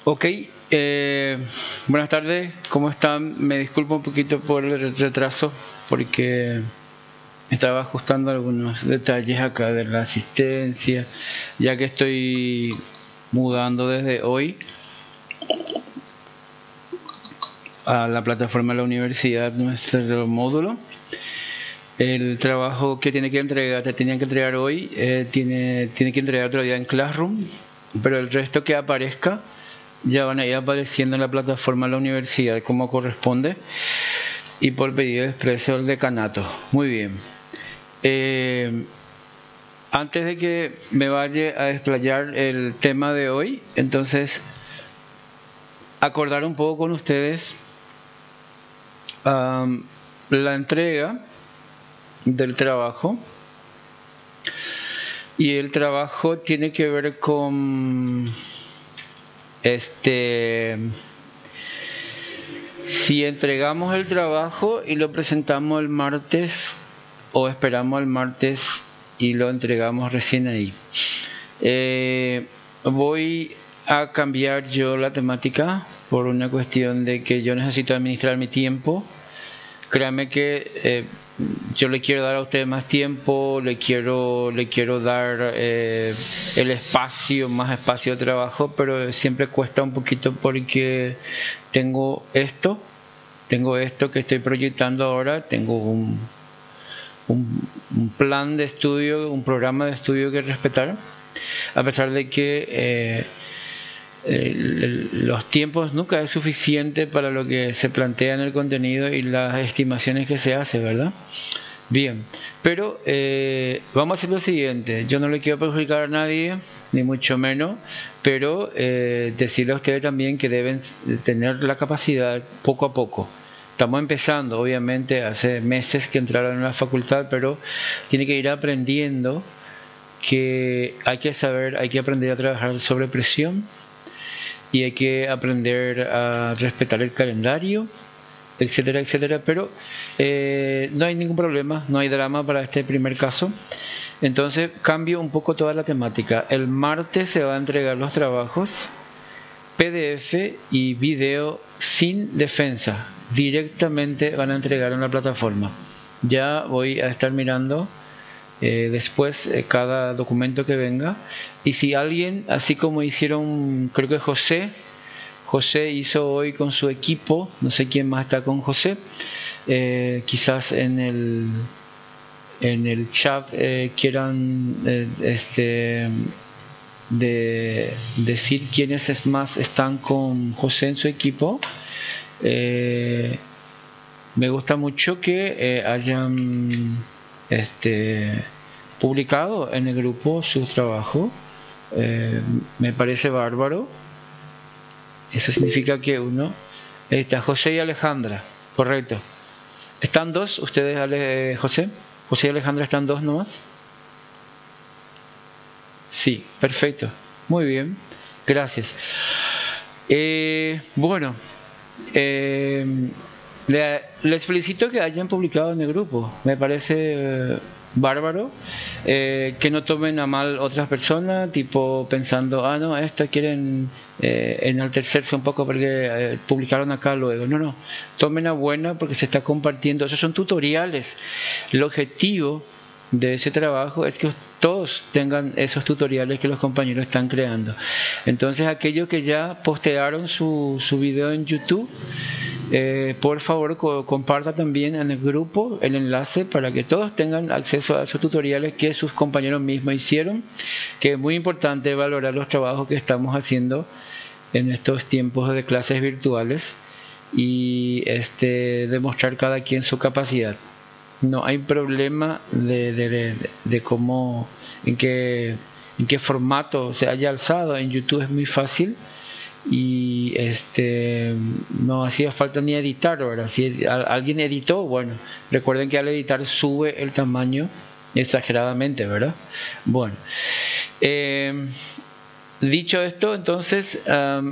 Ok, buenas tardes, ¿cómo están? Me disculpo un poquito por el retraso porque estaba ajustando algunos detalles acá de la asistencia, ya que estoy mudando desde hoy a la plataforma de la universidad, nuestro módulo. El trabajo que tiene que entregar, te tenían que entregar hoy, tiene que entregar otro día en Classroom, pero el resto que aparezca ya van a ir apareciendo en la plataforma de la universidad como corresponde y por pedido expreso del decanato. Muy bien. Antes de que me vaya a desplayar el tema de hoy, entonces acordar un poco con ustedes la entrega del trabajo, y el trabajo tiene que ver con si entregamos el trabajo y lo presentamos el martes o esperamos el martes y lo entregamos recién ahí. Voy a cambiar yo la temática por una cuestión de que yo necesito administrar mi tiempo. Créanme que yo le quiero dar a ustedes más tiempo, le quiero dar el espacio, más espacio de trabajo, pero siempre cuesta un poquito porque tengo esto que estoy proyectando ahora, tengo un plan de estudio, un programa de estudio que respetar, a pesar de que los tiempos nunca es suficiente para lo que se plantea en el contenido y las estimaciones que se hace, ¿verdad? Bien, pero vamos a hacer lo siguiente. Yo no le quiero perjudicar a nadie, ni mucho menos, pero decirle a ustedes también que deben tener la capacidad poco a poco. Estamos empezando, obviamente, hace meses que entraron a la facultad, pero tiene que ir aprendiendo que hay que aprender a trabajar sobre presión, y hay que aprender a respetar el calendario, etcétera, etcétera, pero no hay ningún problema, no hay drama para este primer caso. Entonces cambio un poco toda la temática. El martes se va a entregar los trabajos PDF y video sin defensa, directamente van a entregar en la plataforma. Ya voy a estar mirando después cada documento que venga, y si alguien, así como hicieron, creo que José hizo hoy con su equipo, no sé quién más está con José, quizás en el chat quieran decir quiénes más están con José en su equipo. Me gusta mucho que hayan publicado en el grupo su trabajo. Me parece bárbaro. Eso significa que uno... Ahí está, José y Alejandra, correcto. ¿Están dos ustedes, José? ¿José y Alejandra están dos nomás? Sí, perfecto. Muy bien, gracias. Bueno, les felicito que hayan publicado en el grupo. Me parece bárbaro. Que no tomen a mal otras personas, tipo pensando, no, estas quieren enaltecerse un poco porque publicaron acá luego. No, tomen a buena porque se está compartiendo. Esos son tutoriales. El objetivo de ese trabajo es que todos tengan esos tutoriales que los compañeros están creando. Entonces, aquellos que ya postearon su video en YouTube, por favor comparta también en el grupo el enlace para que todos tengan acceso a esos tutoriales que sus compañeros mismos hicieron, que es muy importante valorar los trabajos que estamos haciendo en estos tiempos de clases virtuales y demostrar cada quien su capacidad. No hay problema de cómo, en qué formato se haya alzado. En YouTube es muy fácil y no hacía falta ni editar. Ahora, si alguien editó, bueno, recuerden que al editar sube el tamaño exageradamente, ¿verdad? Bueno, dicho esto, entonces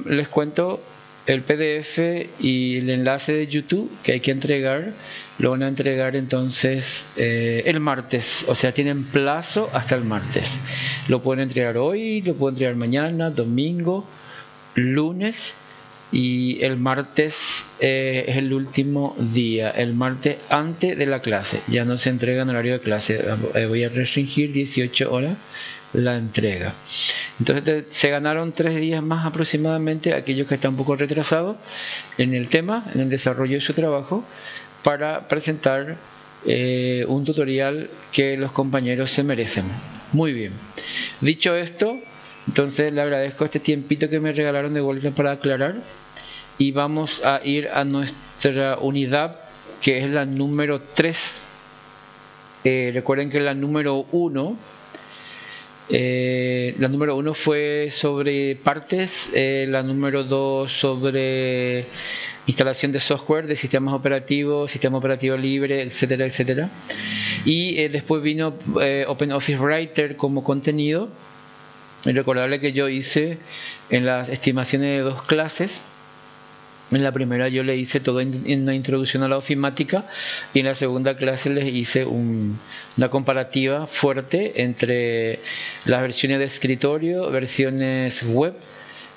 les cuento el PDF y el enlace de YouTube que hay que entregar. Lo van a entregar entonces el martes, o sea, tienen plazo hasta el martes. Lo pueden entregar hoy, lo pueden entregar mañana, domingo lunes y el martes es el último día, el martes antes de la clase. Ya no se entrega en horario de clase, voy a restringir 18 horas la entrega. Entonces se ganaron 3 días más aproximadamente aquellos que están un poco retrasados en el tema, en el desarrollo de su trabajo, para presentar un tutorial que los compañeros se merecen. Muy bien, dicho esto, entonces le agradezco este tiempito que me regalaron de vuelta para aclarar, y vamos a ir a nuestra unidad, que es la número 3. Recuerden que la número 1 fue sobre partes, la número 2 sobre instalación de software, de sistemas operativos, sistema operativo libre, etcétera, etcétera. Y después vino OpenOffice Writer como contenido. Y recordarle que yo hice en las estimaciones de 2 clases. En la primera yo le hice todo en una introducción a la ofimática, y en la segunda clase les hice una comparativa fuerte entre las versiones de escritorio, versiones web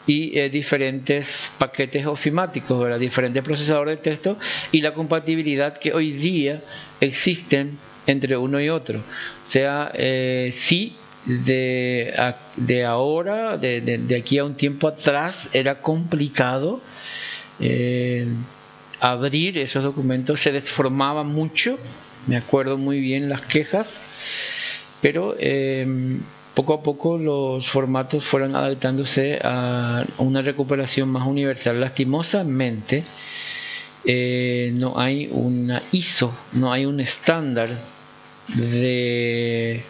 y diferentes paquetes ofimáticos, ¿verdad? Diferentes procesadores de texto, y la compatibilidad que hoy día existen entre uno y otro. O sea, sí, de aquí a un tiempo atrás era complicado abrir esos documentos, se desformaba mucho, me acuerdo muy bien las quejas, pero poco a poco los formatos fueron adaptándose a una recuperación más universal. Lastimosamente no hay una ISO, no hay un estándar de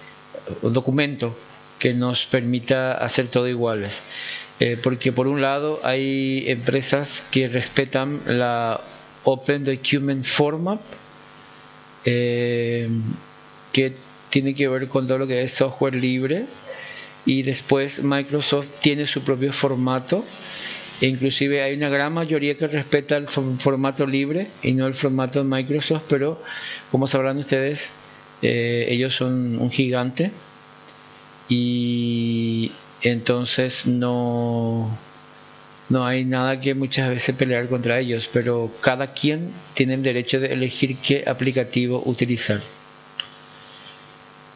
documento que nos permita hacer todo iguales. Porque por un lado hay empresas que respetan la Open Document Format, que tiene que ver con todo lo que es software libre, y después Microsoft tiene su propio formato, e inclusive hay una gran mayoría que respeta el formato libre y no el formato de Microsoft, pero como sabrán ustedes, ellos son un gigante, y entonces no hay nada que muchas veces pelear contra ellos, pero cada quien tiene el derecho de elegir qué aplicativo utilizar.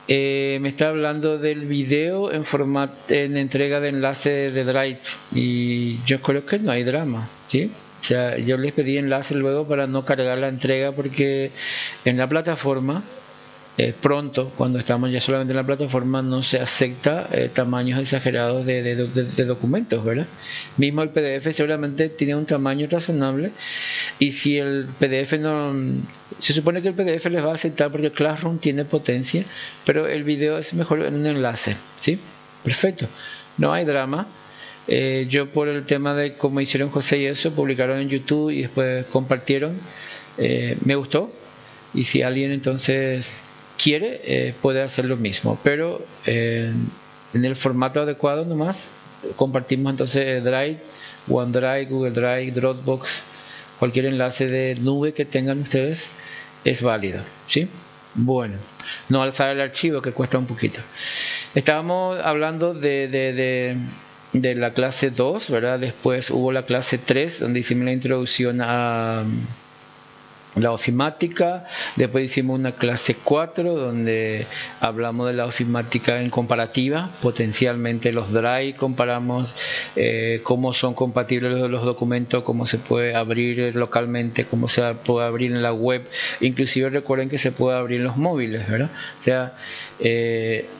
Me está hablando del video en entrega de enlace de Drive, y yo creo que no hay drama, ¿sí? O sea, yo les pedí enlace luego para no cargar la entrega, porque en la plataforma pronto, cuando estamos ya solamente en la plataforma, no se acepta tamaños exagerados de documentos, ¿verdad? Mismo el PDF seguramente tiene un tamaño razonable, y si el PDF no... Se supone que el PDF les va a aceptar porque Classroom tiene potencia, pero el video es mejor en un enlace, ¿sí? Perfecto, no hay drama. Yo, por el tema de cómo hicieron José y eso, publicaron en YouTube y después compartieron, me gustó, y si alguien entonces quiere, puede hacer lo mismo, pero en el formato adecuado nomás. Compartimos entonces Drive, OneDrive, Google Drive, Dropbox, cualquier enlace de nube que tengan ustedes es válido, ¿sí? Bueno, no alzar el archivo, que cuesta un poquito. Estábamos hablando de la clase 2, ¿verdad? Después hubo la clase 3, donde hicimos la introducción a la ofimática. Después hicimos una clase 4 donde hablamos de la ofimática en comparativa, potencialmente los drive, comparamos cómo son compatibles los documentos, cómo se puede abrir localmente, cómo se puede abrir en la web, inclusive recuerden que se puede abrir en los móviles, ¿verdad? O sea,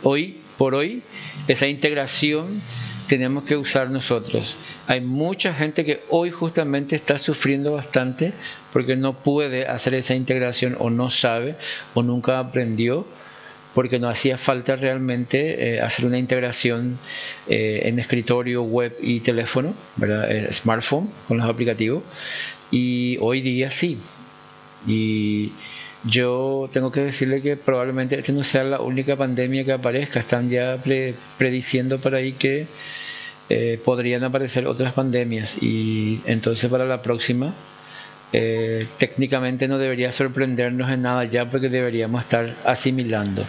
hoy por hoy esa integración tenemos que usar nosotros. Hay mucha gente que hoy justamente está sufriendo bastante porque no puede hacer esa integración, o no sabe, o nunca aprendió, porque no hacía falta realmente hacer una integración en escritorio, web y teléfono, ¿verdad? Smartphone con los aplicativos, y hoy día sí. Y yo tengo que decirle que probablemente esta no sea la única pandemia que aparezca. Están ya prediciendo por ahí que podrían aparecer otras pandemias, y entonces para la próxima técnicamente no debería sorprendernos en nada ya, porque deberíamos estar asimilando.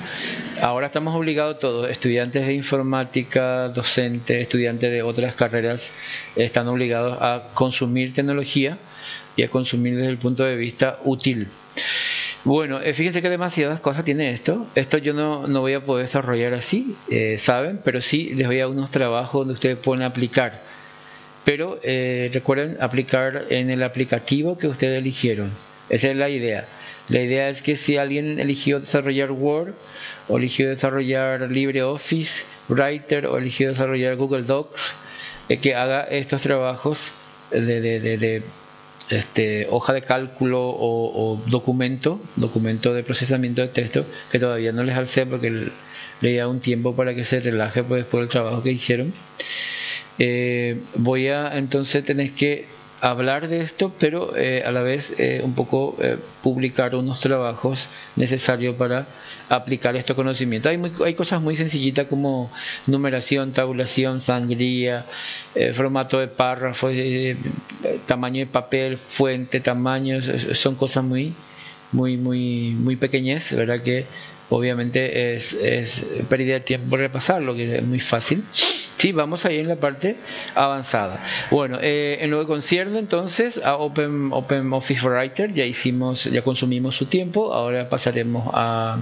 Ahora estamos obligados todos, estudiantes de informática, docentes, estudiantes de otras carreras, están obligados a consumir tecnología y a consumir desde el punto de vista útil. Bueno, fíjense que demasiadas cosas tiene esto. Esto yo no voy a poder desarrollar así, ¿saben? Pero sí les voy a dar unos trabajos donde ustedes pueden aplicar. Pero recuerden aplicar en el aplicativo que ustedes eligieron. Esa es la idea. La idea es que si alguien eligió desarrollar Word, o eligió desarrollar LibreOffice, Writer, o eligió desarrollar Google Docs, que haga estos trabajos de hoja de cálculo o documento de procesamiento de texto, que todavía no les alcé porque le da un tiempo para que se relaje pues, después del trabajo que hicieron. Voy a entonces tener que hablar de esto, pero a la vez un poco publicar unos trabajos necesarios para aplicar estos conocimientos. Hay cosas muy sencillitas como numeración, tabulación, sangría, formato de párrafos, tamaño de papel, fuente, tamaños, son cosas muy pequeñas, ¿verdad? Que obviamente es pérdida de tiempo repasarlo, que es muy fácil. Sí, vamos ahí en la parte avanzada. Bueno, en lo que concierne entonces a OpenOffice Writer, ya consumimos su tiempo. Ahora pasaremos a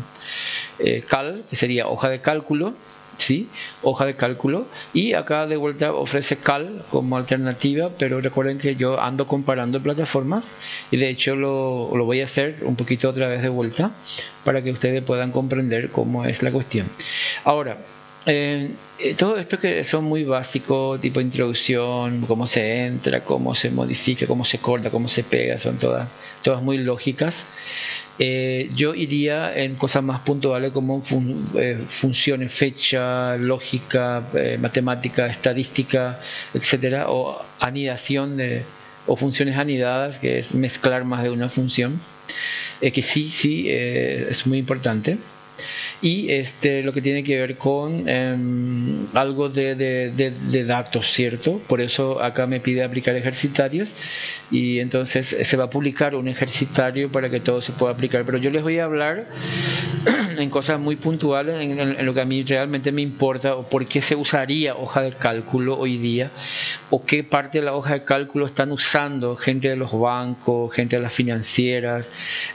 Cal, que sería hoja de cálculo. ¿Sí? Hoja de cálculo, y acá de vuelta ofrece Cal como alternativa, pero recuerden que yo ando comparando plataformas y de hecho lo voy a hacer un poquito otra vez de vuelta para que ustedes puedan comprender cómo es la cuestión. Ahora, todo esto que son muy básicos, tipo introducción, cómo se entra, cómo se modifica, cómo se corta, cómo se pega, son todas muy lógicas. Yo iría en cosas más puntuales como funciones, fecha, lógica, matemática, estadística, etcétera, o anidación o funciones anidadas, que es mezclar más de una función, que sí es muy importante. Y lo que tiene que ver con algo de datos, ¿cierto? Por eso acá me pide aplicar ejercitarios, y entonces se va a publicar un ejercitario para que todo se pueda aplicar, pero yo les voy a hablar en cosas muy puntuales, en lo que a mí realmente me importa, o por qué se usaría hoja de cálculo hoy día, o qué parte de la hoja de cálculo están usando gente de los bancos, gente de las financieras,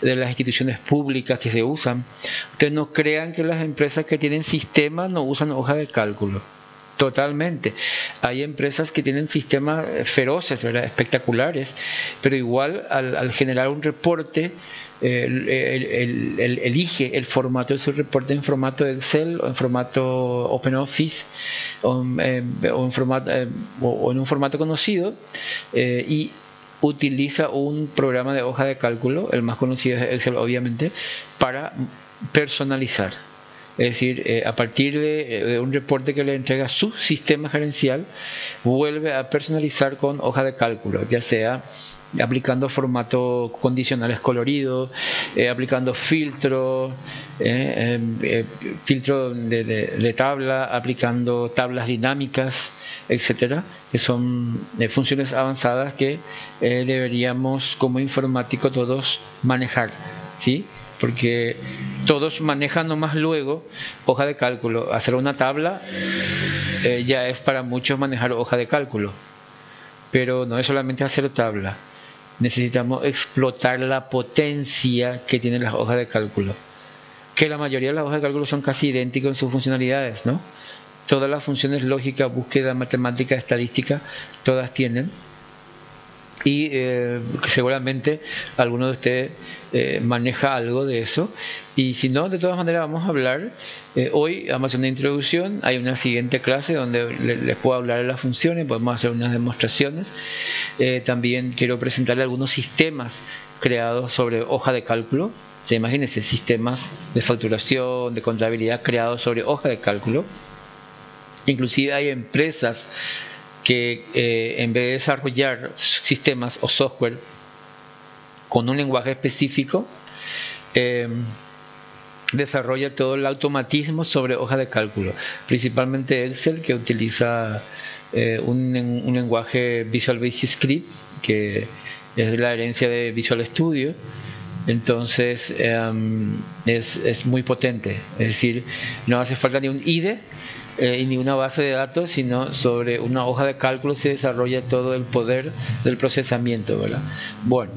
de las instituciones públicas que se usan. Ustedes no crean que las empresas que tienen sistemas no usan hoja de cálculo. Totalmente. Hay empresas que tienen sistemas feroces, ¿verdad? Espectaculares, pero igual al generar un reporte, elige el formato de su reporte en formato Excel o en formato OpenOffice o en un formato conocido, y utiliza un programa de hoja de cálculo, el más conocido es Excel obviamente, para personalizar. Es decir, a partir de un reporte que le entrega su sistema gerencial, vuelve a personalizar con hoja de cálculo, ya sea aplicando formatos condicionales coloridos, aplicando filtros, filtro de tabla, aplicando tablas dinámicas, etcétera, que son funciones avanzadas que deberíamos como informáticos todos manejar, ¿sí? Porque todos manejan nomás luego hoja de cálculo. Hacer una tabla ya es para muchos manejar hoja de cálculo, pero no es solamente hacer tabla. Necesitamos explotar la potencia que tienen las hojas de cálculo, que la mayoría de las hojas de cálculo son casi idénticas en sus funcionalidades, ¿no? Todas las funciones lógica, búsqueda, matemática, estadística, todas tienen. Y seguramente alguno de ustedes maneja algo de eso, y si no, de todas maneras vamos a hablar hoy. Vamos a hacer una introducción, hay una siguiente clase donde les puedo hablar de las funciones, podemos hacer unas demostraciones. También quiero presentarles algunos sistemas creados sobre hoja de cálculo. Imagínense, sistemas de facturación, de contabilidad creados sobre hoja de cálculo. Inclusive hay empresas que en vez de desarrollar sistemas o software con un lenguaje específico, desarrolla todo el automatismo sobre hoja de cálculo, principalmente Excel, que utiliza un lenguaje Visual Basic Script que es la herencia de Visual Studio. Entonces es muy potente, es decir, no hace falta ni un IDE y ni una base de datos, sino sobre una hoja de cálculo se desarrolla todo el poder del procesamiento, ¿verdad? Bueno,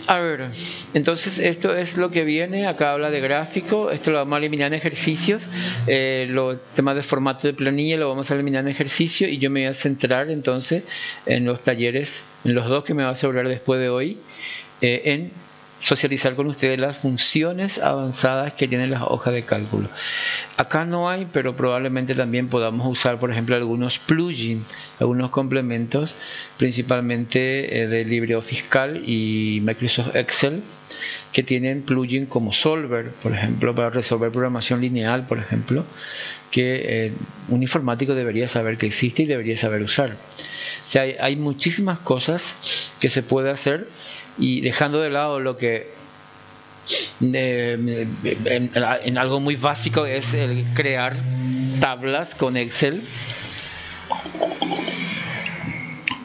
a ver, entonces esto es lo que viene. Acá habla de gráfico, esto lo vamos a eliminar en ejercicios. Los temas de formato de planilla lo vamos a eliminar en ejercicio, y yo me voy a centrar entonces en los talleres, en los dos que me va a sobrar después de hoy, en socializar con ustedes las funciones avanzadas que tienen las hojas de cálculo. Acá no hay, pero probablemente también podamos usar, por ejemplo, algunos plugins, algunos complementos, principalmente de LibreOffice Calc y Microsoft Excel, que tienen plugins como Solver, por ejemplo, para resolver programación lineal, por ejemplo, que un informático debería saber que existe y debería saber usar. O sea, hay muchísimas cosas que se puede hacer, y dejando de lado lo que en algo muy básico es el crear tablas con Excel,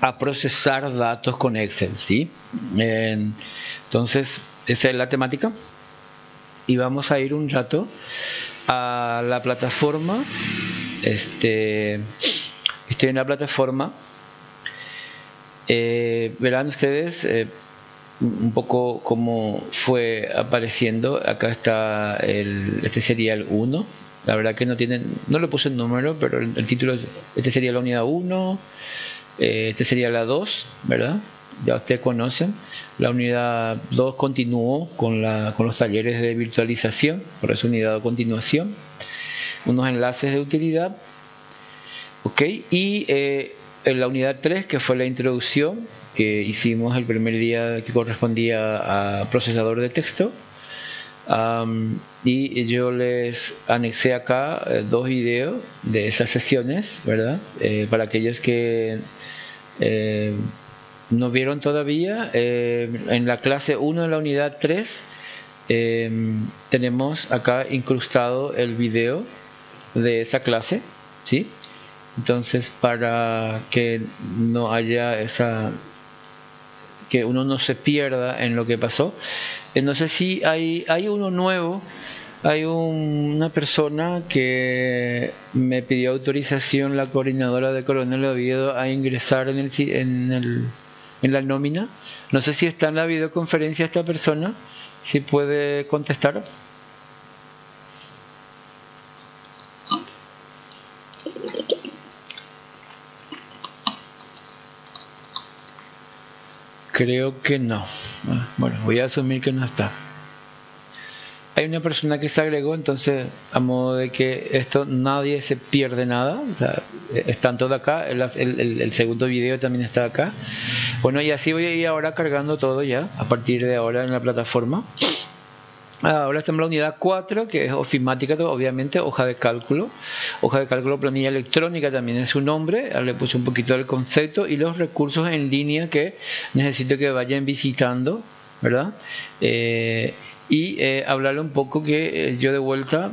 a procesar datos con Excel, ¿sí? Entonces esa es la temática, y vamos a ir un rato a la plataforma. Estoy en la plataforma. Verán ustedes un poco cómo fue apareciendo. Acá está este sería el 1. La verdad que no le puse el número, pero el título, este sería la unidad 1, este sería la 2, ¿verdad? Ya ustedes conocen. La unidad 2 continuó con los talleres de virtualización, por eso unidad de continuación. Unos enlaces de utilidad, ok, y en la unidad 3, que fue la introducción, que hicimos el primer día, que correspondía a procesador de texto, y yo les anexé acá 2 videos de esas sesiones, ¿verdad? Para aquellos que no vieron todavía, en la clase 1 de la unidad 3 tenemos acá incrustado el video de esa clase, ¿sí? Entonces, para que no haya que uno no se pierda en lo que pasó. No sé si hay uno nuevo. Hay una persona que me pidió autorización, la coordinadora de Coronel Oviedo, a ingresar en la nómina. No sé si está en la videoconferencia esta persona, si puede contestar. Creo que no. Bueno, voy a asumir que no está. Hay una persona que se agregó, entonces, a modo de que esto nadie se pierde nada. O sea, están todos acá. El segundo video también está acá. Bueno, y así voy a ir ahora cargando todo ya, a partir de ahora en la plataforma. Ahora estamos en la unidad 4, que es ofimática, obviamente, hoja de cálculo. Hoja de cálculo, planilla electrónica también es su nombre. Ahora le puse un poquito del concepto y los recursos en línea que necesito que vayan visitando, ¿verdad? Hablarle un poco que yo de vuelta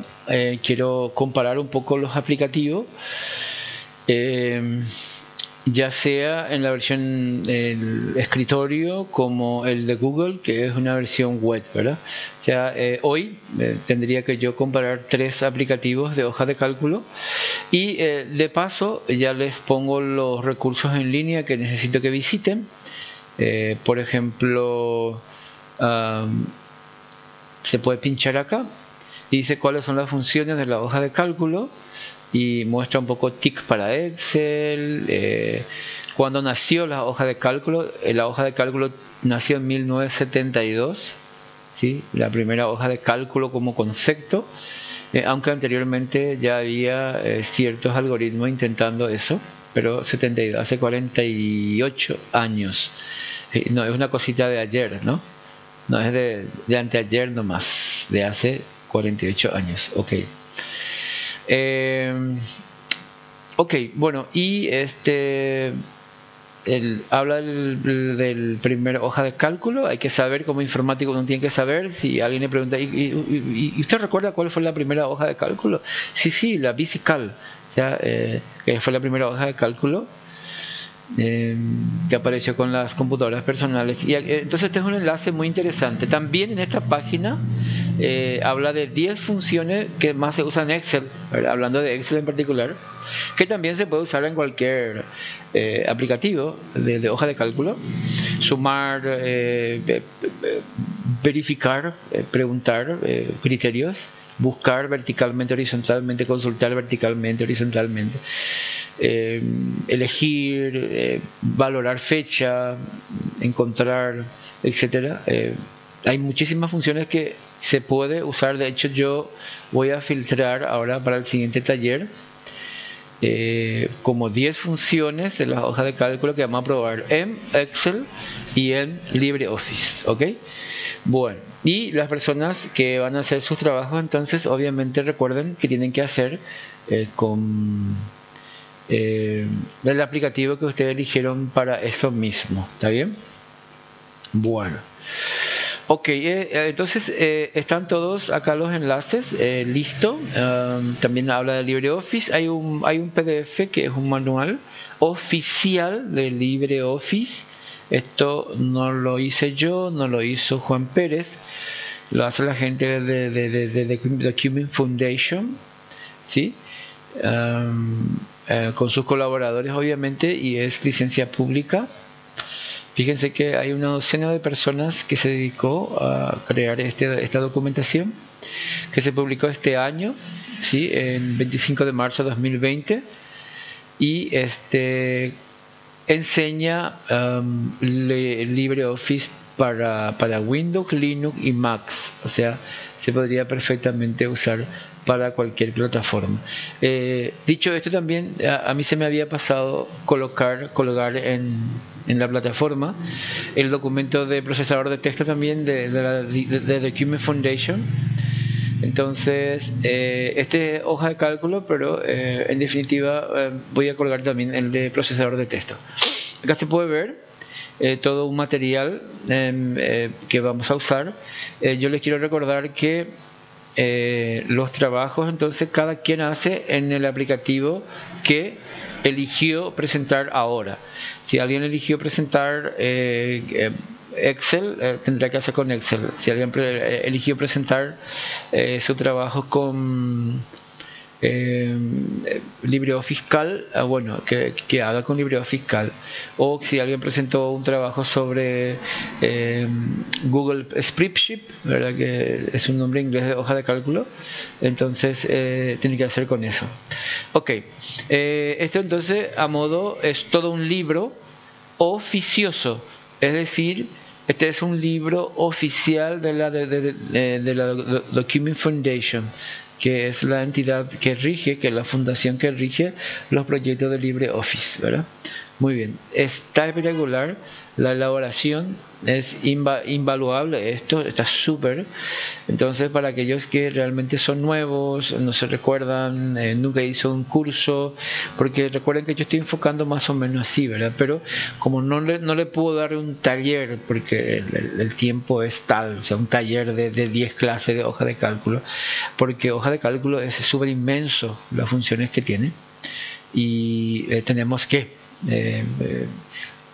quiero comparar un poco los aplicativos. Ya sea en la versión del escritorio como el de Google, que es una versión web, ¿verdad? O sea, hoy tendría que yo comparar 3 aplicativos de hoja de cálculo, y de paso ya les pongo los recursos en línea que necesito que visiten. Por ejemplo, se puede pinchar acá y dice cuáles son las funciones de la hoja de cálculo, y muestra un poco TIC para Excel, cuando nació la hoja de cálculo. La hoja de cálculo nació en 1972, ¿sí? La primera hoja de cálculo como concepto, aunque anteriormente ya había ciertos algoritmos intentando eso, pero 72, hace 48 años. No es una cosita de ayer, ¿no? No es de anteayer nomás, de hace 48 años, ok. Ok, bueno, y habla del primer hoja de cálculo. Hay que saber, como informático uno tiene que saber. Si alguien le pregunta, ¿y usted recuerda cuál fue la primera hoja de cálculo? Sí, la VisiCalc, que fue la primera hoja de cálculo que apareció con las computadoras personales. Y entonces este es un enlace muy interesante. También en esta página habla de 10 funciones que más se usan en Excel, ¿verdad? Hablando de Excel en particular, que también se puede usar en cualquier aplicativo de hoja de cálculo: sumar, verificar, preguntar, criterios, buscar verticalmente, horizontalmente, consultar verticalmente, horizontalmente, elegir, valorar fecha, encontrar, etcétera. Hay muchísimas funciones que se puede usar. De hecho, yo voy a filtrar ahora para el siguiente taller como 10 funciones de la hoja de cálculo que vamos a probar en Excel y en LibreOffice, ¿ok? Bueno, y las personas que van a hacer sus trabajos, entonces obviamente recuerden que tienen que hacer con el aplicativo que ustedes eligieron para eso mismo. ¿Está bien? Bueno, ok, entonces están todos acá los enlaces. Listo. También habla de LibreOffice. Hay un PDF que es un manual oficial de LibreOffice. Esto no lo hice yo, no lo hizo Juan Pérez, lo hace la gente de Document Foundation, ¿sí? Con sus colaboradores obviamente, y es licencia pública. Fíjense que hay una docena de personas que se dedicó a crear esta documentación, que se publicó este año, ¿sí? En 25 de marzo de 2020, y enseña LibreOffice para Windows, Linux y Mac. O sea, se podría perfectamente usar para cualquier plataforma. Dicho esto, también a mí se me había pasado colgar en la plataforma el documento de procesador de texto también de Document Foundation. Entonces, este es hoja de cálculo, pero en definitiva voy a colgar también el de procesador de texto. Acá se puede ver todo un material que vamos a usar. Yo les quiero recordar que los trabajos, entonces, cada quien hace en el aplicativo que eligió presentar ahora. Si alguien eligió presentar Excel, tendrá que hacer con Excel. Si alguien eligió presentar su trabajo con LibreOffice Calc, bueno, que haga con LibreOffice Calc. O si alguien presentó un trabajo sobre Google Spreadsheet, ¿verdad? Que es un nombre inglés de hoja de cálculo, entonces tiene que hacer con eso. Ok, esto entonces a modo es todo un libro oficioso, es decir, este es un libro oficial de la Document Foundation, que es la entidad que rige, que es la fundación que rige los proyectos de LibreOffice, ¿verdad? Muy bien, está espectacular. La elaboración es invaluable, esto está súper. Entonces, para aquellos que realmente son nuevos, no se recuerdan, nunca hizo un curso, porque recuerden que yo estoy enfocando más o menos así, ¿verdad? Pero como no le puedo dar un taller, porque el tiempo es tal, o sea, un taller de 10 clases de hoja de cálculo, porque hoja de cálculo es súper inmenso las funciones que tiene, y tenemos que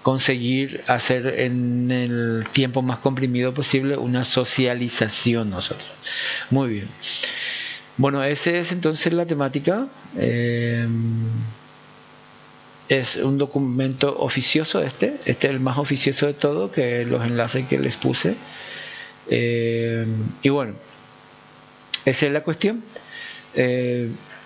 conseguir hacer en el tiempo más comprimido posible una socialización nosotros. Muy bien. Bueno, esa es entonces la temática. Es un documento oficioso este es el más oficioso de todo, que los enlaces que les puse. Y bueno, esa es la cuestión.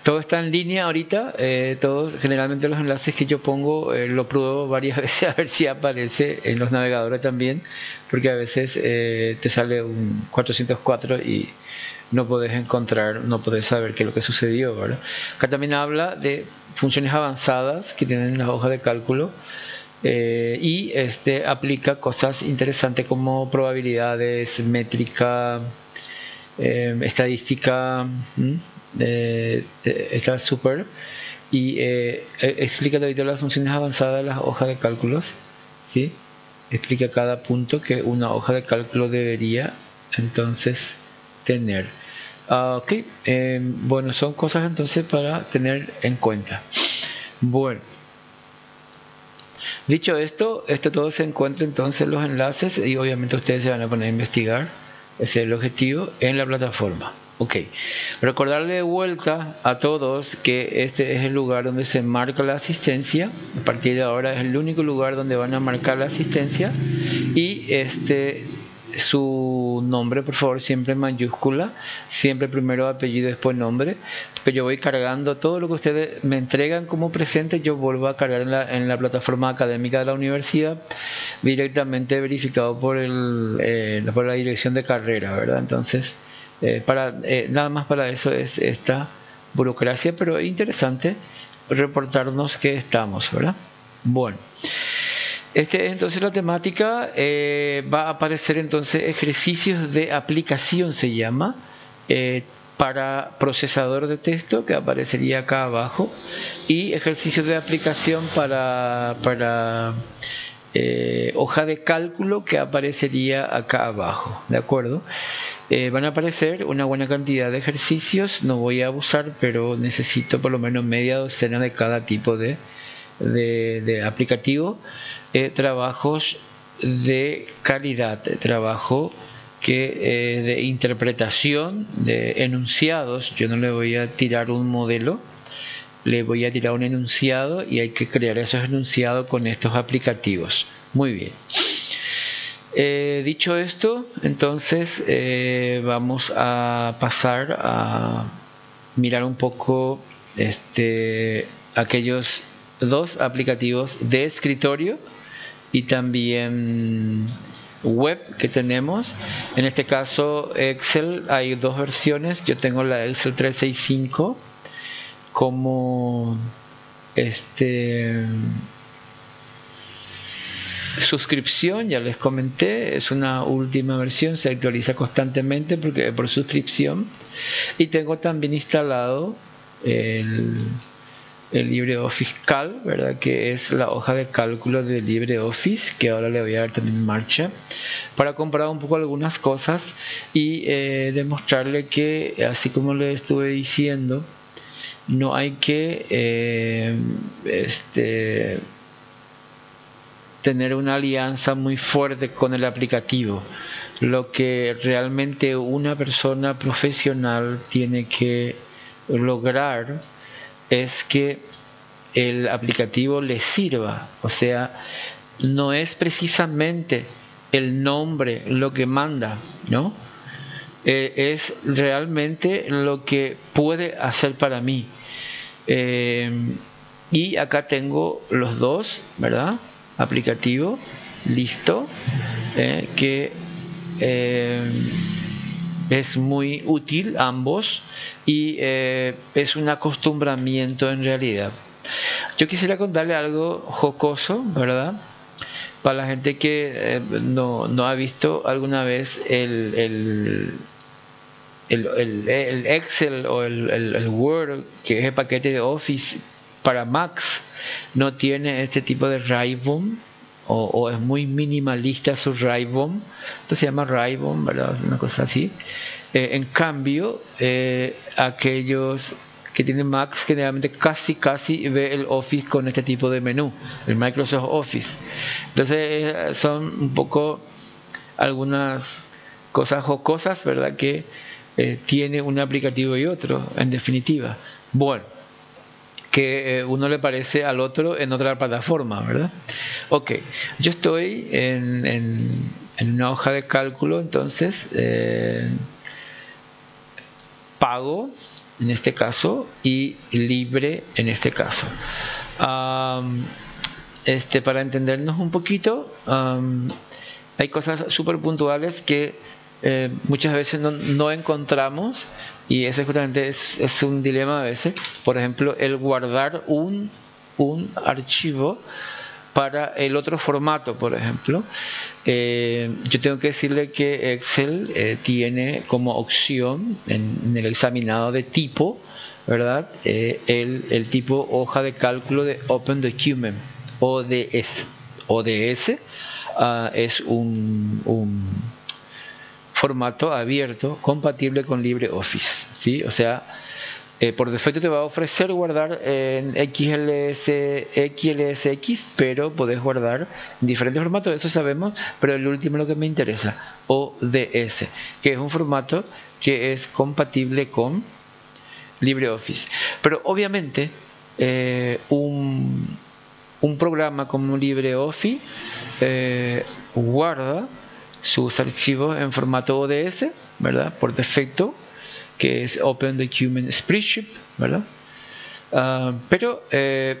Todo está en línea ahorita, generalmente los enlaces que yo pongo lo pruebo varias veces a ver si aparece en los navegadores también, porque a veces te sale un 404 y no podés encontrar, no podés saber qué es lo que sucedió, ¿verdad? Acá también habla de funciones avanzadas que tienen las hojas de cálculo, y aplica cosas interesantes como probabilidades, métrica, estadística. Está súper. y explica ahorita las funciones avanzadas de las hojas de cálculos, ¿sí? Explica cada punto que una hoja de cálculo debería entonces tener. Ok, bueno, son cosas entonces para tener en cuenta. Bueno, dicho esto todo se encuentra entonces en los enlaces y obviamente ustedes se van a poner a investigar, ese es el objetivo, en la plataforma. Ok, recordarle de vuelta a todos que este es el lugar donde se marca la asistencia. A partir de ahora es el único lugar donde van a marcar la asistencia, y su nombre, por favor, siempre en mayúscula, siempre primero apellido, después nombre. Pero yo voy cargando todo lo que ustedes me entregan como presente, yo vuelvo a cargar en la plataforma académica de la universidad, directamente verificado por la dirección de carrera, ¿verdad? Entonces, nada más para eso es esta burocracia, pero es interesante reportarnos que estamos, ¿verdad? Bueno, entonces la temática va a aparecer entonces ejercicios de aplicación, se llama, para procesador de texto, que aparecería acá abajo, y ejercicios de aplicación para hoja de cálculo, que aparecería acá abajo, ¿de acuerdo? Van a aparecer una buena cantidad de ejercicios, no voy a abusar, pero necesito por lo menos media docena de cada tipo de aplicativo. Trabajos de calidad, trabajo de interpretación de enunciados. Yo no le voy a tirar un modelo, le voy a tirar un enunciado y hay que crear esos enunciados con estos aplicativos. Muy bien. Dicho esto, entonces vamos a pasar a mirar un poco aquellos dos aplicativos de escritorio y también web que tenemos. En este caso Excel, hay dos versiones. Yo tengo la Excel 365 como suscripción, ya les comenté, es una última versión, se actualiza constantemente porque por suscripción, y tengo también instalado el LibreOffice Calc, ¿verdad? Que es la hoja de cálculo de LibreOffice, que ahora le voy a dar también en marcha para comparar un poco algunas cosas y demostrarle que, así como le estuve diciendo, no hay que tener una alianza muy fuerte con el aplicativo. Lo que realmente una persona profesional tiene que lograr es que el aplicativo le sirva. O sea, no es precisamente el nombre lo que manda, ¿no? Es realmente lo que puede hacer para mí. Y acá tengo los dos, ¿verdad? Aplicativo, listo, que es muy útil ambos, y es un acostumbramiento en realidad. Yo quisiera contarle algo jocoso, ¿verdad? Para la gente que no ha visto alguna vez el Excel o el Word, que es el paquete de Office para Macs, no tiene este tipo de ribbon, o es muy minimalista su ribbon, entonces se llama ribbon, ¿verdad? Una cosa así. En cambio, aquellos que tienen Macs generalmente casi ve el Office con este tipo de menú, el Microsoft Office. Entonces son un poco algunas cosas jocosas, ¿verdad? Que tiene un aplicativo y otro, en definitiva. Bueno, que uno le parece al otro en otra plataforma, ¿verdad? Ok, yo estoy en una hoja de cálculo, entonces pago en este caso y libre en este caso. Para entendernos un poquito, hay cosas súper puntuales que muchas veces no encontramos, y ese justamente es un dilema a veces. Por ejemplo, el guardar un archivo para el otro formato, por ejemplo. Yo tengo que decirle que Excel tiene como opción en el examinado de tipo ¿verdad? El tipo hoja de cálculo de Open Document, ODS. ODS es un formato abierto compatible con LibreOffice, ¿sí? O sea, por defecto te va a ofrecer guardar en XLSX, pero podés guardar en diferentes formatos, eso sabemos, pero el último es lo que me interesa, ODS, que es un formato que es compatible con LibreOffice. Pero obviamente un programa como LibreOffice guarda sus archivos en formato ODS, ¿verdad? Por defecto, que es Open Document Spreadsheet, ¿verdad? Pero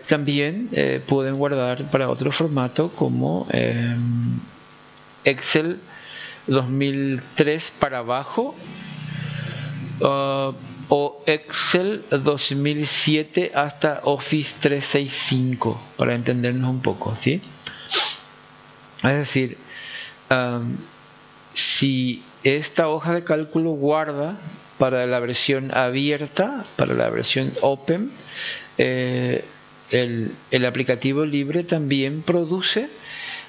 también pueden guardar para otro formato como Excel 2003 para abajo, o Excel 2007 hasta Office 365, para entendernos un poco, ¿sí? Es decir, si esta hoja de cálculo guarda para la versión abierta, para la versión Open, el aplicativo libre también produce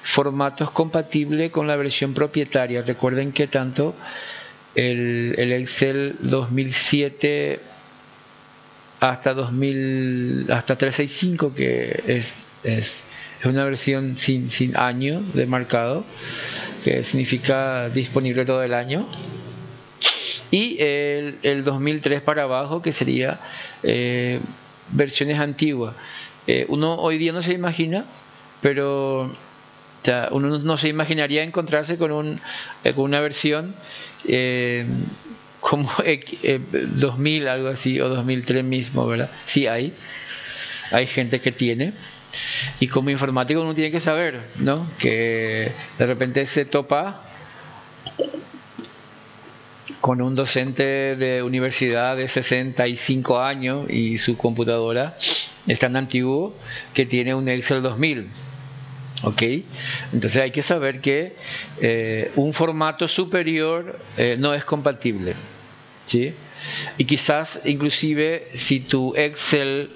formatos compatibles con la versión propietaria. Recuerden que tanto el Excel 2007 hasta 365, que es una versión sin año de marcado, que significa disponible todo el año, y el 2003 para abajo, que sería versiones antiguas. Uno hoy día no se imagina, pero o sea, uno no se imaginaría encontrarse con una versión como 2000, algo así, o 2003 mismo, ¿verdad? Sí hay gente que tiene. Y como informático uno tiene que saber, ¿no? Que de repente se topa con un docente de universidad de 65 años y su computadora es tan antiguo que tiene un Excel 2000. ¿Ok? Entonces hay que saber que un formato superior no es compatible, ¿sí? Y quizás inclusive si su Excel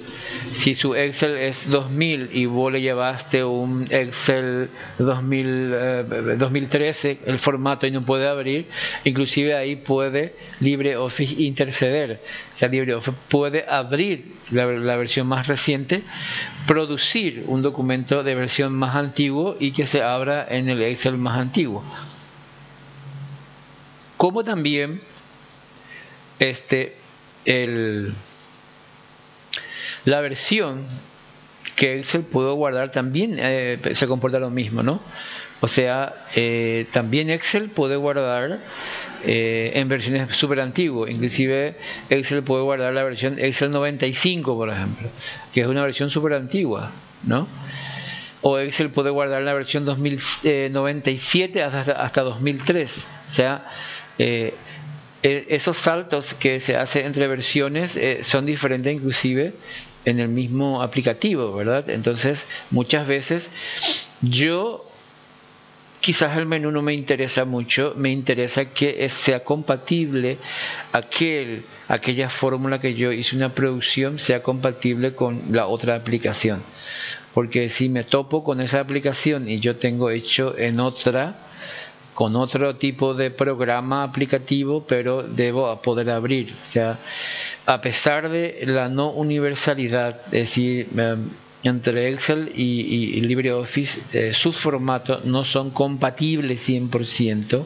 es 2000 y vos le llevaste un Excel 2013, el formato y no puede abrir, inclusive ahí puede LibreOffice interceder. O sea, LibreOffice puede abrir la versión más reciente, producir un documento de versión más antiguo y que se abra en el Excel más antiguo. Como también la versión que Excel pudo guardar también se comporta lo mismo, ¿no? O sea, también Excel puede guardar en versiones súper antiguas. Inclusive Excel puede guardar la versión Excel 95, por ejemplo, que es una versión súper antigua, ¿no? O Excel puede guardar la versión 97 hasta 2003. O sea, esos saltos que se hacen entre versiones son diferentes inclusive en el mismo aplicativo, ¿verdad? Entonces muchas veces quizás el menú no me interesa mucho, me interesa que sea compatible aquella fórmula que yo hice una producción sea compatible con la otra aplicación, porque si me topo con esa aplicación y yo tengo hecho con otro tipo de programa aplicativo, pero debo poder abrir. O sea, a pesar de la no universalidad, es decir, entre Excel y LibreOffice, sus formatos no son compatibles 100%,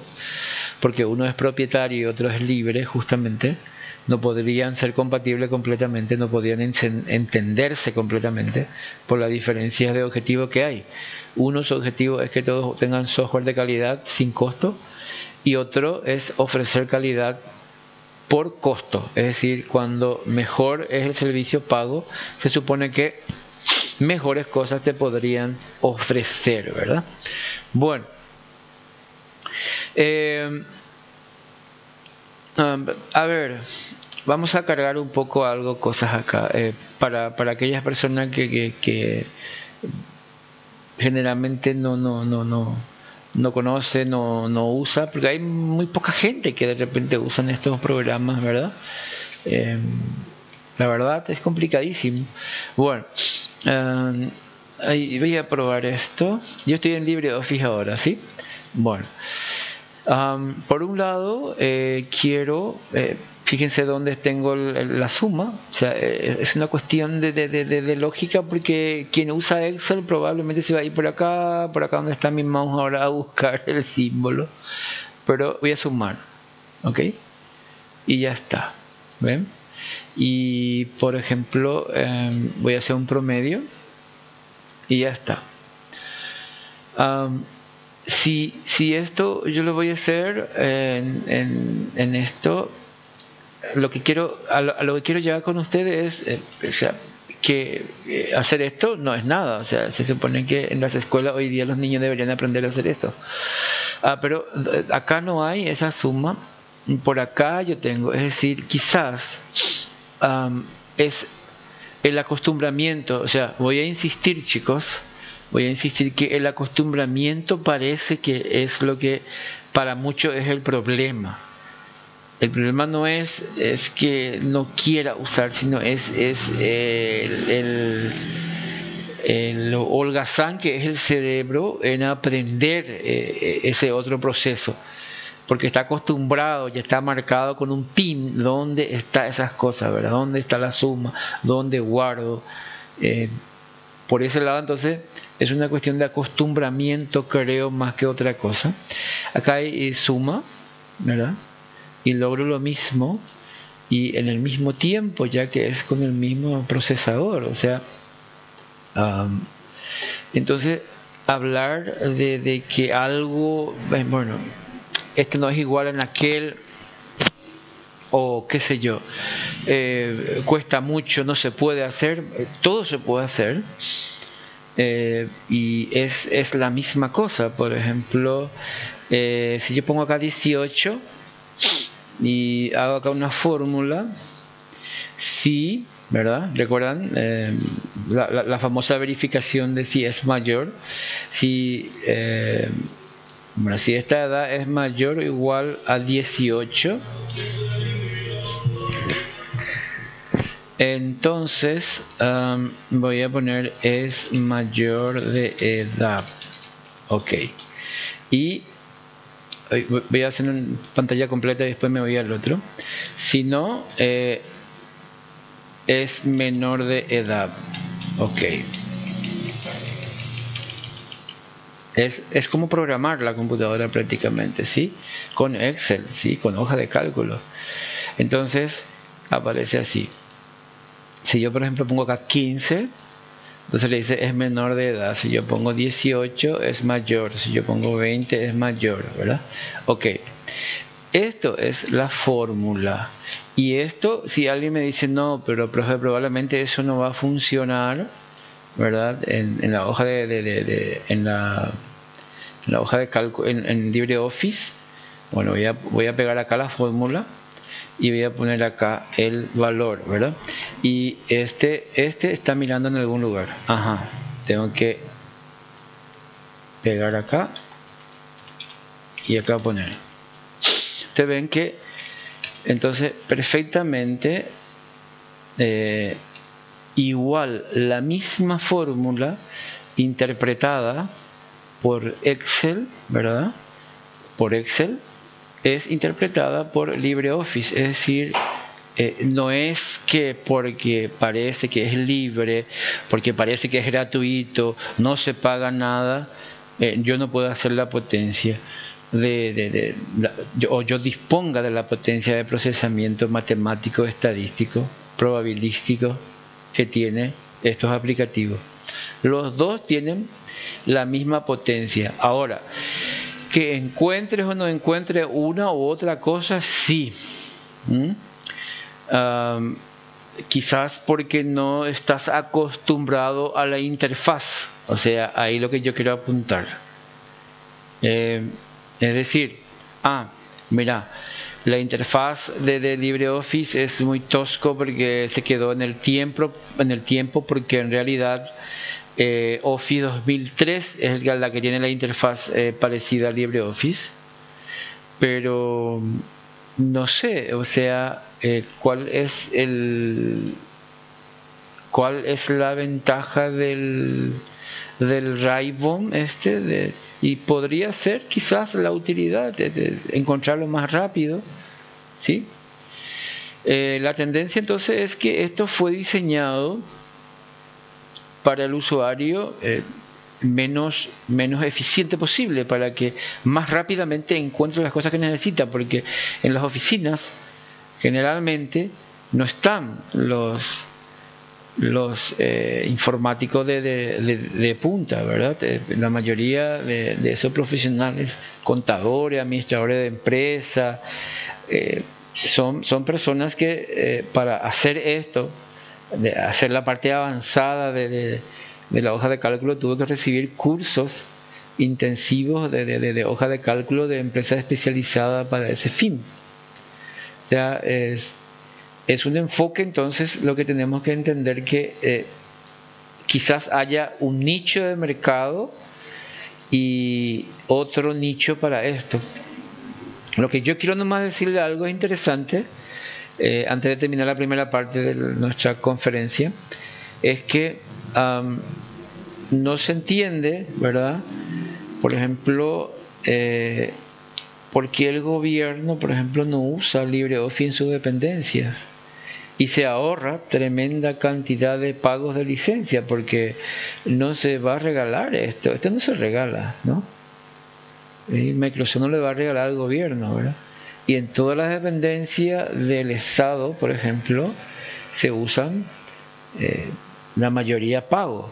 porque uno es propietario y otro es libre, justamente. No podrían ser compatibles completamente, no podrían entenderse completamente por las diferencias de objetivo que hay. Uno, su objetivo es que todos tengan software de calidad sin costo, y otro es ofrecer calidad por costo. Es decir, cuando mejor es el servicio pago, se supone que mejores cosas te podrían ofrecer, ¿verdad? Bueno, a ver, vamos a cargar un poco cosas acá para aquellas personas que generalmente no conoce, no usa, porque hay muy poca gente que de repente usan estos programas, ¿verdad? La verdad es complicadísimo. Bueno, ahí voy a probar esto. Yo estoy en LibreOffice ahora, ¿sí? Bueno, por un lado quiero, fíjense dónde tengo la suma. O sea, es una cuestión de lógica, porque quien usa Excel probablemente se va a ir por acá donde está mi mouse ahora, a buscar el símbolo. Pero voy a sumar, ¿ok? Y ya está, ¿ven? Y por ejemplo, voy a hacer un promedio y ya está. Si esto yo lo voy a hacer en esto, lo que quiero, a lo que quiero llegar con ustedes es, o sea, que hacer esto no es nada. O sea, se supone que en las escuelas hoy día los niños deberían aprender a hacer esto. Pero acá no hay esa suma. Por acá yo tengo, es decir, quizás es el acostumbramiento. O sea, voy a insistir, chicos, voy a insistir que el acostumbramiento parece que es lo que para muchos es el problema. El problema no es que no quiera usar, sino es el holgazán que es el cerebro en aprender ese otro proceso, porque está acostumbrado, ya está marcado con un pin dónde está esas cosas, ¿verdad? Dónde está la suma, dónde guardo. Por ese lado, entonces, es una cuestión de acostumbramiento, creo, más que otra cosa. Acá hay suma, ¿verdad? Y logro lo mismo y en el mismo tiempo, ya que es con el mismo procesador. O sea, entonces hablar de que algo, bueno, este no es igual en aquel, o qué sé yo, cuesta mucho, no se puede hacer, todo se puede hacer. Y es la misma cosa. Por ejemplo, si yo pongo acá 18 y hago acá una fórmula, si, ¿verdad? ¿Recuerdan la famosa verificación de si es mayor? Si, bueno, si esta edad es mayor o igual a 18, entonces voy a poner es mayor de edad. Ok. Y voy a hacer una pantalla completa y después me voy al otro. Si no, es menor de edad. Ok. Es como programar la computadora prácticamente, ¿sí? Con Excel, ¿sí? Con hoja de cálculo. Entonces aparece así. Si yo por ejemplo pongo acá 15, entonces le dice es menor de edad. Si yo pongo 18 es mayor. Si yo pongo 20 es mayor, ¿verdad? Ok. Esto es la fórmula. Y esto, si alguien me dice no, pero profe, probablemente eso no va a funcionar, ¿verdad? En la hoja en la hoja de cálculo, en LibreOffice. Bueno, voy a pegar acá la fórmula y voy a poner acá el valor, ¿verdad? Y este está mirando en algún lugar. Ajá, tengo que pegar acá y acá poner. Ustedes ven que entonces perfectamente igual la misma fórmula interpretada por Excel, ¿verdad? Por Excel es interpretada por LibreOffice. Es decir, no es que porque parece que es libre, porque parece que es gratuito, no se paga nada, yo no puedo hacer la potencia o yo disponga de la potencia de procesamiento matemático, estadístico, probabilístico que tiene estos aplicativos. Los dos tienen la misma potencia. Ahora, que encuentres o no encuentres una u otra cosa, sí. Quizás porque no estás acostumbrado a la interfaz. O sea, ahí lo que yo quiero apuntar. Es decir, mira, la interfaz de LibreOffice es muy tosco porque se quedó en el tiempo, porque en realidad Office 2003 es la que tiene la interfaz parecida a LibreOffice, pero no sé, o sea, cuál es cuál es la ventaja del RAID-BOM y podría ser quizás la utilidad de encontrarlo más rápido, ¿sí? La tendencia entonces es que esto fue diseñado para el usuario menos eficiente posible, para que más rápidamente encuentre las cosas que necesita, porque en las oficinas generalmente no están los informáticos de punta, ¿verdad? La mayoría de esos profesionales, contadores, administradores de empresa, son personas que para hacer esto, de hacer la parte avanzada de la hoja de cálculo, tuvo que recibir cursos intensivos de hoja de cálculo de empresas especializadas para ese fin. O sea, es un enfoque. Entonces lo que tenemos que entender que quizás haya un nicho de mercado y otro nicho para esto. Lo que yo quiero nomás decirle algo interesante antes de terminar la primera parte de nuestra conferencia, es que no se entiende, ¿verdad? Por ejemplo, por qué el gobierno, por ejemplo, no usa LibreOffice en sus dependencias y se ahorra tremenda cantidad de pagos de licencia, porque no se va a regalar esto no se regala, ¿no? Y Microsoft no le va a regalar al gobierno, ¿verdad? Y en todas las dependencias del Estado, por ejemplo, se usan la mayoría pago,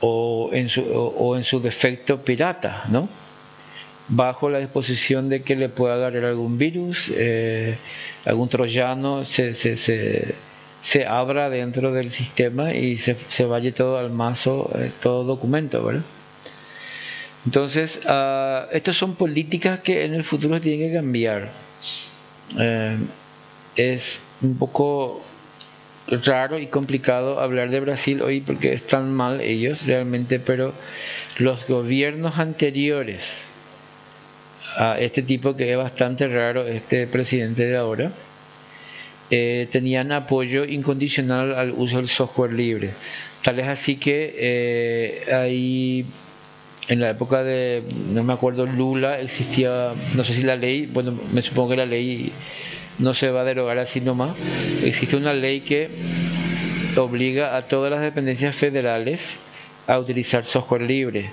o en su defecto pirata, ¿no? Bajo la disposición de que le pueda agarrar algún virus, algún troyano se abra dentro del sistema y se vaya todo al mazo, todo documento, ¿verdad? Entonces, estas son políticas que en el futuro tienen que cambiar. Es un poco raro y complicado hablar de Brasil hoy porque están mal ellos realmente, pero los gobiernos anteriores a este tipo, que es bastante raro, este presidente de ahora, tenían apoyo incondicional al uso del software libre. Tal es así que ahí en la época de, no me acuerdo, Lula, existía, no sé si la ley, bueno, me supongo que la ley no se va a derogar así nomás. Existe una ley que obliga a todas las dependencias federales a utilizar software libre,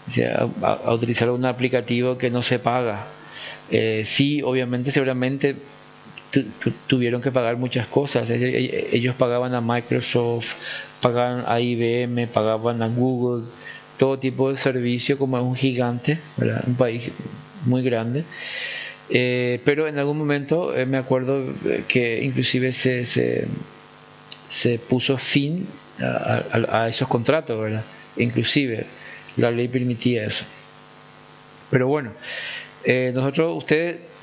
o sea, a utilizar un aplicativo que no se paga. Sí, obviamente, seguramente tuvieron que pagar muchas cosas. Ellos pagaban a Microsoft, pagaban a IBM, pagaban a Google, todo tipo de servicio, como es un gigante, ¿verdad? Un país muy grande. Pero en algún momento me acuerdo que inclusive se puso fin a esos contratos, ¿verdad? Inclusive la ley permitía eso. Pero bueno, de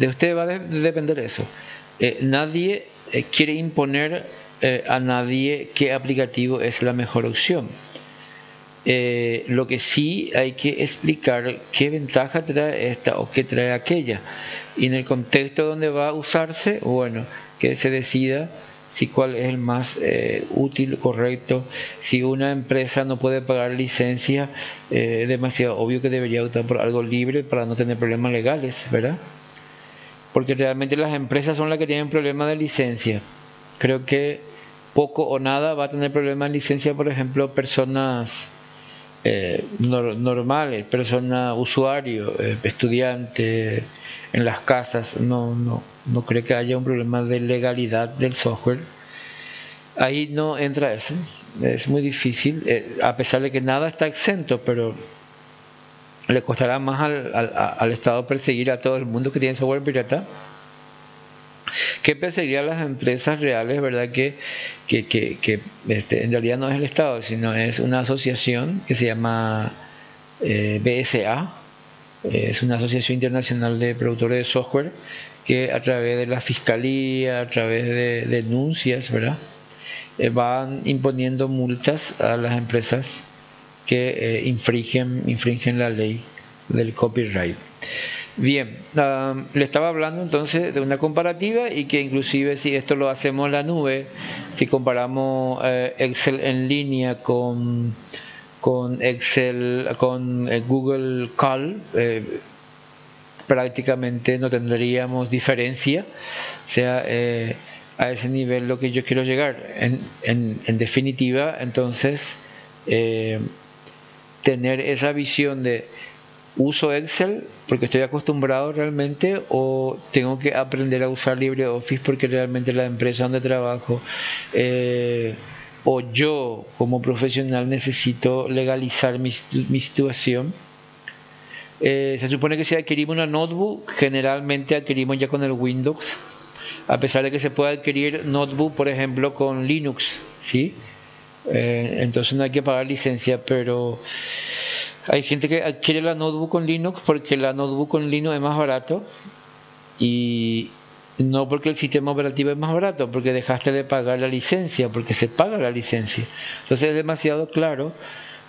usted va a depender eso. Nadie quiere imponer a nadie qué aplicativo es la mejor opción. Lo que sí hay que explicar qué ventaja trae esta o qué trae aquella, y en el contexto donde va a usarse, bueno, que se decida si cuál es el más útil, correcto. Si una empresa no puede pagar licencia, es demasiado obvio que debería optar por algo libre para no tener problemas legales, ¿verdad? Porque realmente las empresas son las que tienen problemas de licencia. Creo que poco o nada va a tener problemas de licencia, por ejemplo, personas normales, personas, usuarios, estudiantes en las casas. No creo que haya un problema de legalidad del software. Ahí no entra eso, es muy difícil, a pesar de que nada está exento, pero le costará más al Estado perseguir a todo el mundo que tiene software pirata que perseguir a las empresas reales, ¿verdad? Que en realidad no es el Estado, sino es una asociación que se llama BSA. Es una asociación internacional de productores de software que a través de la fiscalía, a través de denuncias, ¿verdad? Van imponiendo multas a las empresas que infringen la ley del copyright. Bien, le estaba hablando entonces de una comparativa y que inclusive si esto lo hacemos en la nube, si comparamos Excel en línea con Excel, con Google Call, prácticamente no tendríamos diferencia. O sea, a ese nivel lo que yo quiero llegar. En definitiva, entonces, tener esa visión de uso Excel porque estoy acostumbrado realmente, o tengo que aprender a usar LibreOffice porque realmente la empresa donde trabajo o yo como profesional necesito legalizar mi situación. Se supone que si adquirimos una notebook, generalmente adquirimos ya con el Windows, a pesar de que se puede adquirir notebook, por ejemplo, con Linux, ¿sí? Entonces no hay que pagar licencia, pero hay gente que adquiere la notebook con Linux porque la notebook con Linux es más barato, y no porque el sistema operativo es más barato, porque dejaste de pagar la licencia, porque se paga la licencia. Entonces es demasiado claro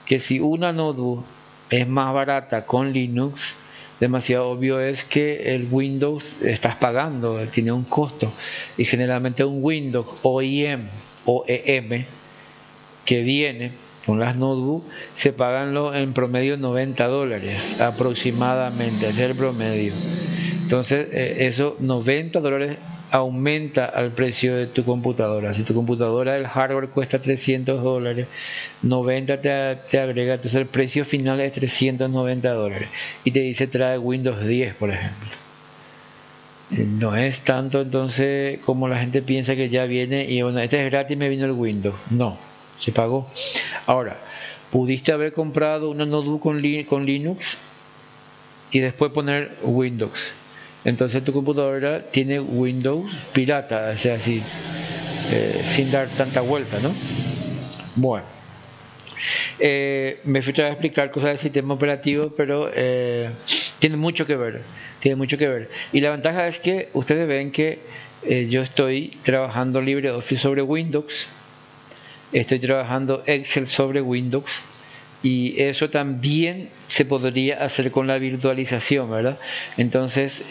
que si una notebook es más barata con Linux, demasiado obvio es que el Windows estás pagando, tiene un costo, y generalmente un Windows OEM que viene con las notebooks se pagan en promedio $90 aproximadamente, ese es el promedio. Entonces esos $90 aumenta al precio de tu computadora. Si tu computadora, el hardware cuesta $300, 90 te agrega, entonces el precio final es $390 y te dice trae Windows 10, por ejemplo. No es tanto entonces como la gente piensa que ya viene y bueno, este es gratis, me vino el Windows. No, se pagó. Ahora, pudiste haber comprado una notebook con Linux y después poner Windows. Entonces tu computadora tiene Windows pirata, o sea, así, sin dar tanta vuelta, ¿no? Bueno, me fui a explicar cosas del sistema operativo, pero tiene mucho que ver, Y la ventaja es que ustedes ven que yo estoy trabajando LibreOffice sobre Windows, estoy trabajando Excel sobre Windows, y eso también se podría hacer con la virtualización, ¿verdad? Entonces,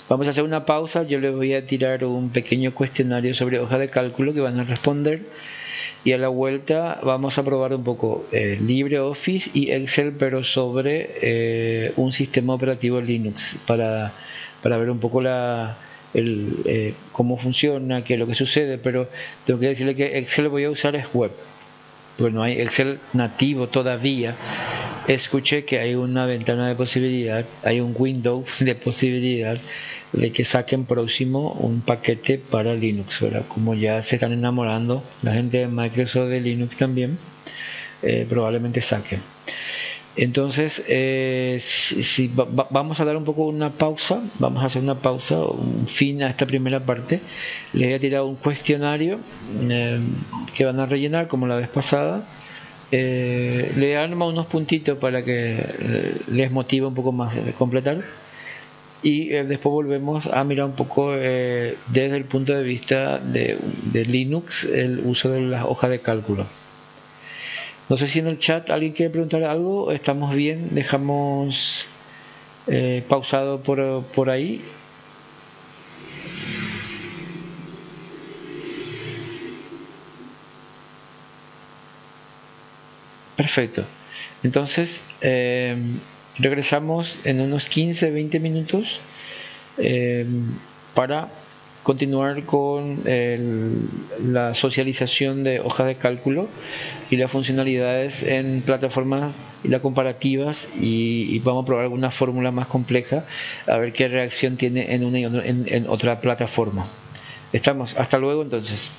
vamos a hacer una pausa. Yo les voy a tirar un pequeño cuestionario sobre hoja de cálculo que van a responder, y a la vuelta vamos a probar un poco LibreOffice y Excel, pero sobre un sistema operativo Linux, para ver un poco cómo funciona, qué es lo que sucede. Pero tengo que decirle que Excel voy a usar es web, pues no hay Excel nativo todavía. Escuché que hay una ventana de posibilidad, hay un window de posibilidad de que saquen próximo un paquete para Linux, ¿verdad? Como ya se están enamorando la gente de Microsoft de Linux también, probablemente saquen. Entonces, vamos a dar un poco una pausa, vamos a hacer una pausa, un fin a esta primera parte. Les voy a tirar un cuestionario que van a rellenar como la vez pasada. Le dan unos puntitos para que les motive un poco más de completar, y después volvemos a mirar un poco desde el punto de vista de Linux el uso de las hojas de cálculo. No sé si en el chat alguien quiere preguntar algo. ¿Estamos bien? Dejamos pausado por ahí. Perfecto. Entonces, regresamos en unos 15-20 minutos para continuar con la socialización de hojas de cálculo y las funcionalidades en plataformas y las comparativas, y vamos a probar alguna fórmula más compleja a ver qué reacción tiene en una y en otra plataforma. Hasta luego entonces.